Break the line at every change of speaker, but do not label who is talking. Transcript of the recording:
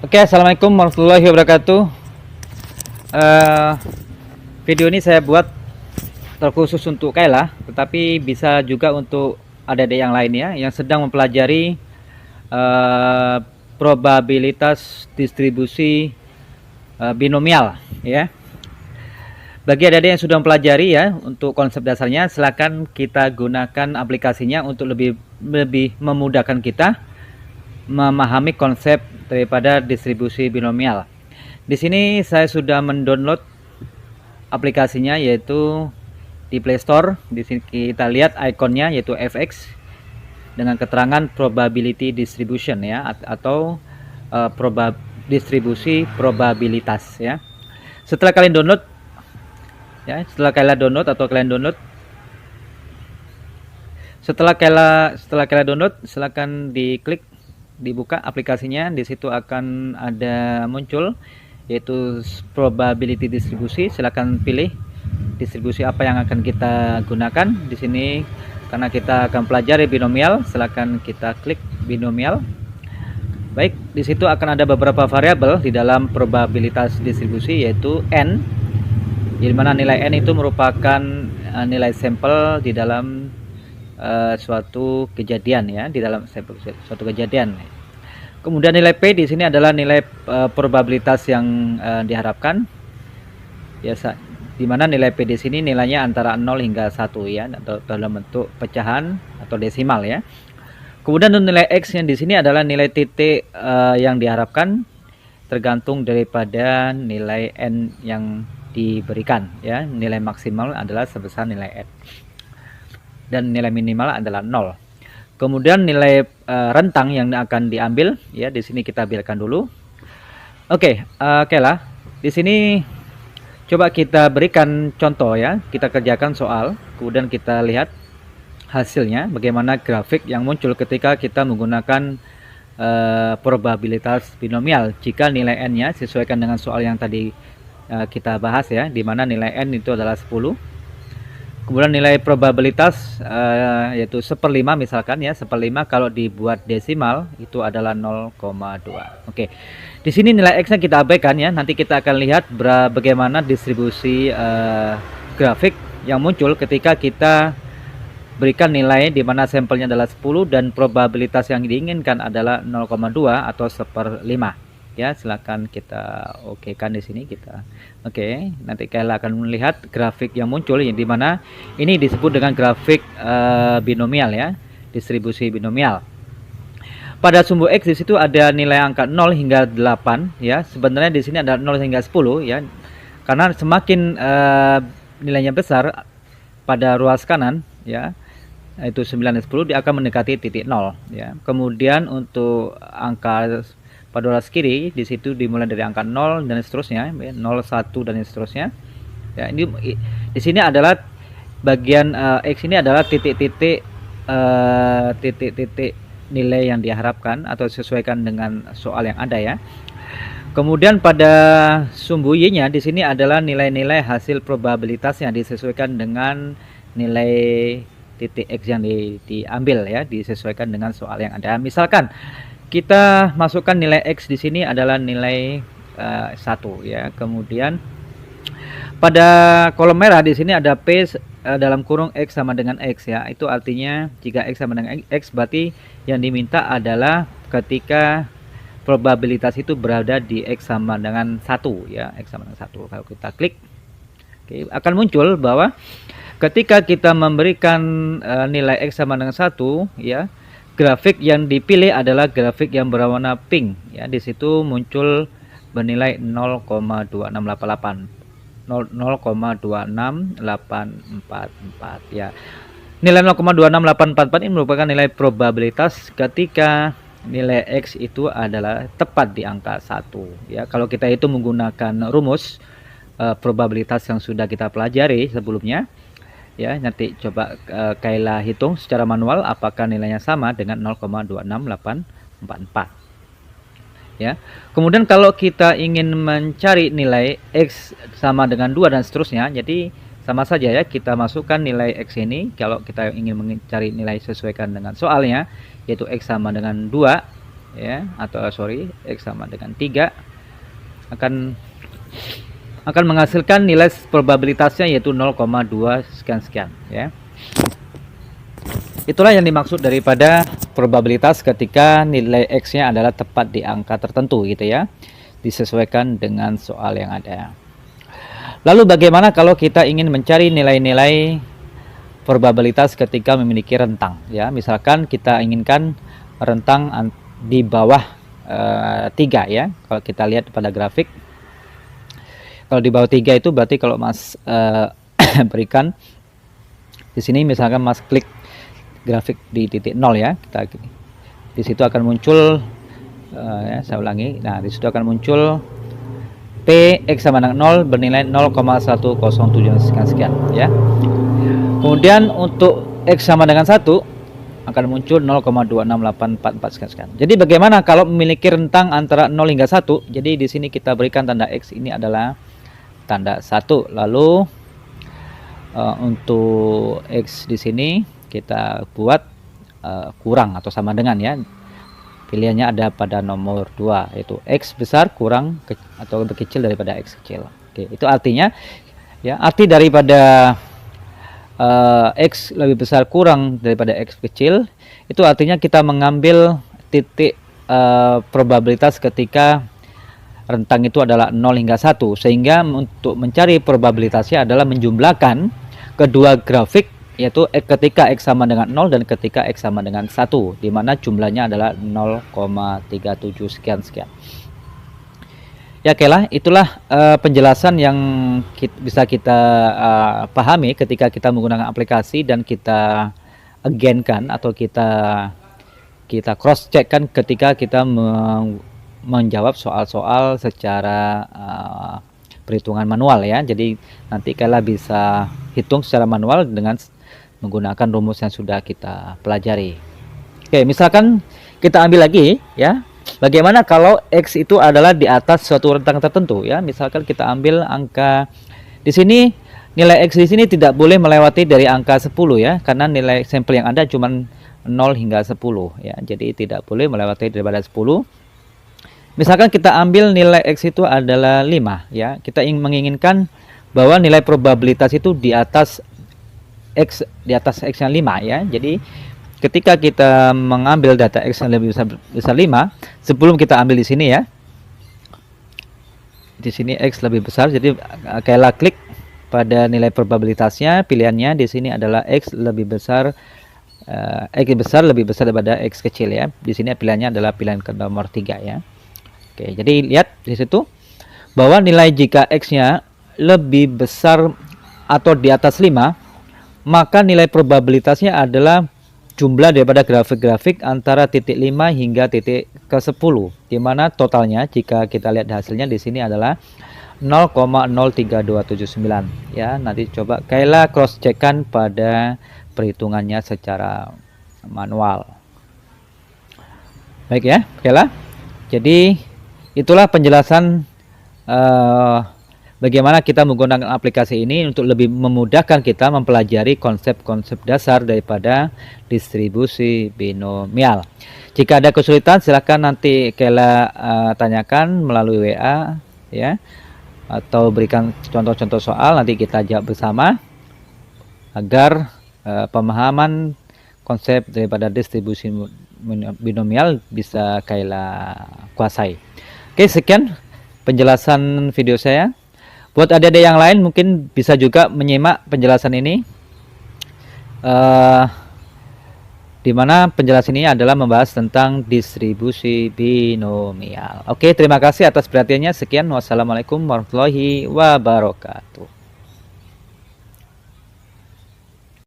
Oke, assalamualaikum warahmatullahi wabarakatuh. Eh, Video ini saya buat terkhusus untuk Kayla, tetapi bisa juga untuk adik-adik yang lainnya yang sedang mempelajari eh, probabilitas distribusi binomial, ya. Bagi adik-adik yang sudah mempelajari ya untuk konsep dasarnya, silakan kita gunakan aplikasinya untuk lebih memudahkan kita memahami konsep daripada distribusi binomial. Di sini saya sudah mendownload aplikasinya yaitu di Play Store. Di sini kita lihat ikonnya yaitu fx dengan keterangan probability distribution ya atau distribusi probabilitas ya. Setelah kalian download ya, setelah kalian download, silakan diklik, dibuka aplikasinya. Di situ akan ada muncul yaitu probability distribusi. Silakan pilih distribusi apa yang akan kita gunakan. Di sini karena kita akan pelajari binomial, silakan kita klik binomial. Baik, di situ akan ada beberapa variabel di dalam probabilitas distribusi yaitu n, di mana nilai n itu merupakan nilai sampel di dalam suatu kejadian ya, di dalam suatu kejadian. Kemudian nilai p di sini adalah nilai probabilitas yang diharapkan. Biasa di mana nilai p di sini nilainya antara 0 hingga 1 ya, atau dalam bentuk pecahan atau desimal ya. Kemudian nilai x yang di sini adalah nilai titik yang diharapkan tergantung daripada nilai n yang diberikan ya. Nilai maksimal adalah sebesar nilai n dan nilai minimal adalah 0. Kemudian nilai rentang yang akan diambil ya, di sini kita biarkan dulu. Oke lah. Di sini coba kita berikan contoh ya, kita kerjakan soal, kemudian kita lihat hasilnya bagaimana grafik yang muncul ketika kita menggunakan probabilitas binomial jika nilai n-nya sesuaikan dengan soal yang tadi kita bahas ya, dimana nilai n itu adalah 10. Kemudian nilai probabilitas yaitu 1/5 misalkan ya, 1/5 kalau dibuat desimal itu adalah 0,2. Oke. Di sini nilai x-nya kita abaikan ya. Nanti kita akan lihat bagaimana distribusi grafik yang muncul ketika kita berikan nilai di mana sampelnya adalah 10 dan probabilitas yang diinginkan adalah 0,2 atau 1/5. Ya, silakan kita kan di sini kita. Nanti kalian akan melihat grafik yang muncul yang dimana ini disebut dengan grafik binomial ya, distribusi binomial. Pada sumbu x di situ ada nilai angka 0 hingga 8 ya. Sebenarnya di sini ada 0 hingga 10 ya. Karena semakin nilainya besar pada ruas kanan ya, itu 9 dan 10, dia akan mendekati titik 0 ya. Kemudian untuk angka pada ruas kiri di situ dimulai dari angka 0 dan seterusnya, 0, 1 dan seterusnya. Ya, ini di sini adalah bagian x ini adalah titik-titik nilai yang diharapkan atau sesuaikan dengan soal yang ada ya. Kemudian pada sumbu y-nya di sini adalah nilai-nilai hasil probabilitas yang disesuaikan dengan nilai titik x yang diambil ya, disesuaikan dengan soal yang ada. Misalkan kita masukkan nilai x di sini adalah nilai 1 ya. Kemudian pada kolom merah di sini ada p dalam kurung x sama dengan x ya. Itu artinya jika x sama dengan x berarti yang diminta adalah ketika probabilitas itu berada di x sama dengan 1 ya, x sama dengan 1. Kalau kita klik akan muncul bahwa ketika kita memberikan nilai x sama dengan 1 ya, grafik yang dipilih adalah grafik yang berwarna pink ya. Di situ muncul bernilai 0,2688 0,26844 ya. Nilai 0,26844 ini merupakan nilai probabilitas ketika nilai x itu adalah tepat di angka 1 ya. Kalau kita itu menggunakan rumus probabilitas yang sudah kita pelajari sebelumnya ya, nanti coba Kayla hitung secara manual apakah nilainya sama dengan 0,26844 ya. Kemudian kalau kita ingin mencari nilai x sama dengan 2 dan seterusnya, jadi sama saja ya, kita masukkan nilai x ini. Kalau kita ingin mencari nilai sesuaikan dengan soalnya yaitu x sama dengan 2 ya, atau sorry, X sama dengan 3 akan menghasilkan nilai probabilitasnya yaitu 0,2 sekian ya. Itulah yang dimaksud daripada probabilitas ketika nilai X-nya adalah tepat di angka tertentu gitu ya, disesuaikan dengan soal yang ada. Lalu bagaimana kalau kita ingin mencari nilai-nilai probabilitas ketika memiliki rentang ya, misalkan kita inginkan rentang di bawah 3 ya. Kalau kita lihat pada grafik, kalau di bawah 3 itu berarti kalau Mas berikan di sini, misalkan Mas klik grafik di titik 0 ya, kita di situ akan muncul ya, saya ulangi. Nah, di situ akan muncul P X sama dengan 0 bernilai 0,107 sekian ya. Kemudian untuk X sama dengan 1 akan muncul 0,268444 sekian. Jadi bagaimana kalau memiliki rentang antara 0 hingga 1? Jadi di sini kita berikan tanda X ini adalah tanda 1. Lalu untuk X di sini kita buat kurang atau sama dengan ya. Pilihannya ada pada nomor 2, yaitu X besar kurang atau lebih kecil daripada X kecil. Oke, itu artinya ya, arti daripada X lebih besar kurang daripada X kecil itu artinya kita mengambil titik probabilitas ketika rentang itu adalah 0 hingga 1, sehingga untuk mencari probabilitasnya adalah menjumlahkan kedua grafik, yaitu ketika X sama dengan 0 dan ketika X sama dengan 1, di mana jumlahnya adalah 0,37 sekian. Ya, oke lah, itulah penjelasan yang bisa kita pahami ketika kita menggunakan aplikasi dan kita again-kan atau kita cross check kan ketika kita menjawab soal-soal secara perhitungan manual ya. Jadi nanti kalian bisa hitung secara manual dengan menggunakan rumus yang sudah kita pelajari. Oke, misalkan kita ambil lagi ya, bagaimana kalau X itu adalah di atas suatu rentang tertentu ya. Misalkan kita ambil angka di sini, nilai X di sini tidak boleh melewati dari angka 10 ya, karena nilai sampel yang ada cuma 0 hingga 10 ya. Jadi tidak boleh melewati daripada 10. Misalkan kita ambil nilai X itu adalah 5 ya. Kita menginginkan bahwa nilai probabilitas itu di atas X yang 5 ya. Jadi ketika kita mengambil data X yang lebih besar 5, sebelum kita ambil di sini ya, di sini X lebih besar, jadi kalian klik pada nilai probabilitasnya, pilihannya di sini adalah X lebih besar, X besar lebih besar daripada X kecil ya. Di sini pilihannya adalah pilihan ke nomor 3 ya. Oke, jadi lihat di situ bahwa nilai jika X-nya lebih besar atau di atas 5, maka nilai probabilitasnya adalah jumlah daripada grafik-grafik antara titik 5 hingga titik ke 10, di mana totalnya jika kita lihat hasilnya di sini adalah 0,03279 ya. Nanti coba Kayla cross checkkan pada perhitungannya secara manual. Baik ya, Kayla. Jadi itulah penjelasan bagaimana kita menggunakan aplikasi ini untuk lebih memudahkan kita mempelajari konsep-konsep dasar daripada distribusi binomial. Jika ada kesulitan silahkan nanti Kayla tanyakan melalui WA ya, atau berikan contoh-contoh soal, nanti kita jawab bersama agar pemahaman konsep daripada distribusi binomial bisa Kayla kuasai. Oke, sekian penjelasan video saya. Buat adik-adik yang lain mungkin bisa juga menyimak penjelasan ini, di mana penjelasan ini adalah membahas tentang distribusi binomial. Oke, terima kasih atas perhatiannya. Sekian, wassalamualaikum warahmatullahi wabarakatuh.